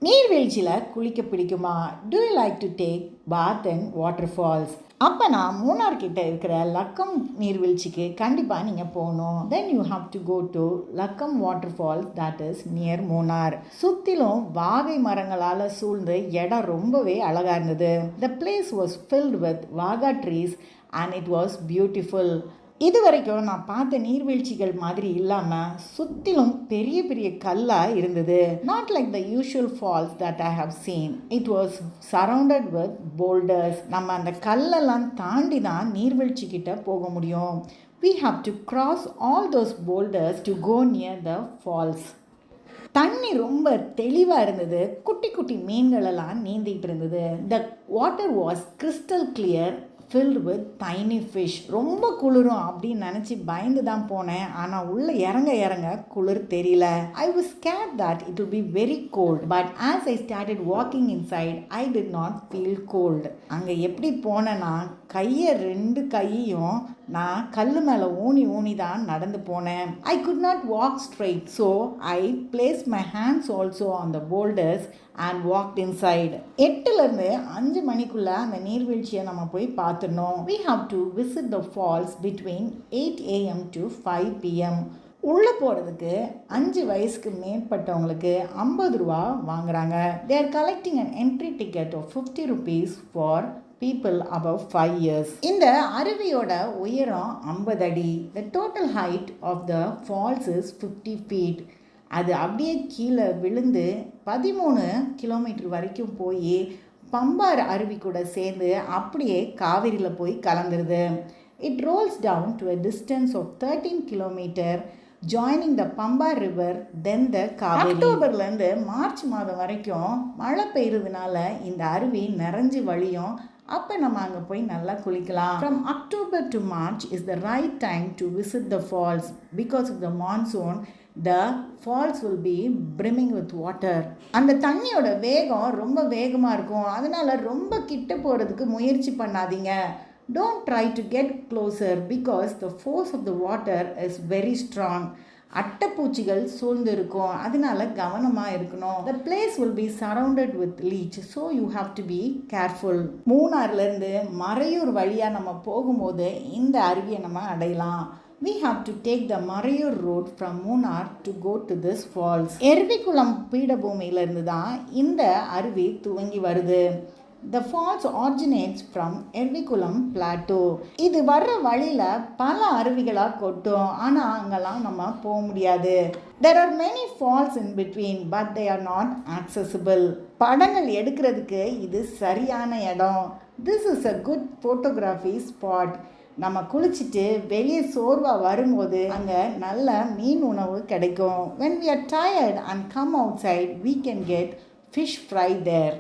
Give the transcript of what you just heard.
நீர்வீழ்ச்சியில் குளிக்க பிடிக்குமா? Do you like to take bath in waterfalls? அப்போ நான் மூணார் கிட்ட இருக்கிற லக்கம் நீர்வீழ்ச்சிக்கு கண்டிப்பாக நீங்கள் போகணும். Then you have to go to Lakkom Waterfalls that is near Munnar. சுற்றிலும் வாகை மரங்களால் சூழ்ந்து இடம் ரொம்பவே அழகாக இருந்தது. The place was filled with vaga trees and it was beautiful. இது வரைக்கும் நான் பார்த்த நீர்வீழ்ச்சிகள் மாதிரி இல்லாமல் சுற்றிலும் பெரிய பெரிய கல்லாக இருந்தது. Not like the usual falls that I have seen. It was surrounded with boulders. நம்ம அந்த கல்லெல்லாம் தாண்டி தான் நீர்வீழ்ச்சி கிட்ட போக முடியும். We have to cross all those boulders to go near the falls. தண்ணி ரொம்ப தெளிவாக இருந்தது. குட்டி குட்டி மீன்களெல்லாம் நீந்திட்டு இருந்தது. The water was crystal clear, filled with tiny fish. ரொம்ப குளிரும் அப்படின்னு நினச்சி பயந்து தான் போனேன். ஆனால் உள்ளே இறங்க இறங்க குளிர் தெரியல. I was scared that it would be very cold, but as I started walking inside, I did not feel cold. அங்கே எப்படி போனேன்னா ரெண்டு கையையும் நான் கல் மேலே ஊனி தான் நடந்து போனேன். I could not walk straight, so I placed my hands also on the boulders and walked inside. 8லேருந்து 5 மணிக்குள்ளே அந்த நீர்வீழ்ச்சியை நம்ம போய் பார்த்துடணும். We have to visit the falls between 8 AM to 5 PM. உள்ளே போகிறதுக்கு 5 வயசுக்கு மேற்பட்டவங்களுக்கு 50 ரூபா வாங்குறாங்க. They are collecting an entry ticket of 50 rupees for people above 5 years. இந்த அருவியோட உயரம் 50 அடி. The total height of the falls is 50 feet. அது அப்படியே கீழே விழுந்து 13 கிலோமீட்டர் வரைக்கும் போய் பம்பார் அருவி கூட சேர்ந்து அப்படியே காவிரியில் போய் கலந்துருது. It rolls down to a distance of 13 kilometers, joining the Pamba river, then the Kaveri. அக்டோபர்லேருந்து மார்ச் மாதம் வரைக்கும் மழை பெய்யறதுனால இந்த அருவி நிறைஞ்சு வழியும். அப்போ நம்ம அங்கே போய் நல்லா குளிக்கலாம். From October to March is the right time to visit the falls. Because of the monsoon, the falls will be brimming with water. அந்த தண்ணியோட வேகம் ரொம்ப வேகமாக இருக்கும். அதனால் ரொம்ப கிட்ட போகிறதுக்கு முயற்சி பண்ணாதீங்க. Don't try to get closer because the force of the water is very strong. அட்டைப்பூச்சிகள் சூழ்ந்து இருக்கும். அதனால கவனமாக இருக்கணும். The place will be surrounded with leech, so you have to be careful. மூணார்லேருந்து Maraiyur வழியாக நம்ம போகும்போது இந்த அருவியை நம்ம அடையலாம். We have to take the Marayur road from Munnar to go to this falls. எர்விகுளம் பீடபூமியிலிருந்து தான் இந்த அருவி துவங்கி வருது. The falls originates from எர்விகுளம் plateau. இது வர்ற வழியில் பல அருவிகளாக கொட்டும். ஆனால் அங்கெல்லாம் நம்ம போக முடியாது. There are many falls in between, but they are not accessible. படங்கள் எடுக்கிறதுக்கு இது சரியான இடம். This is a good photography spot. நம்ம குளிச்சுட்டு வெளியே சோர்வாக வரும்போது அங்கே நல்ல மீன் உணவு கிடைக்கும். When we are tired and come outside, we can get fish fry there.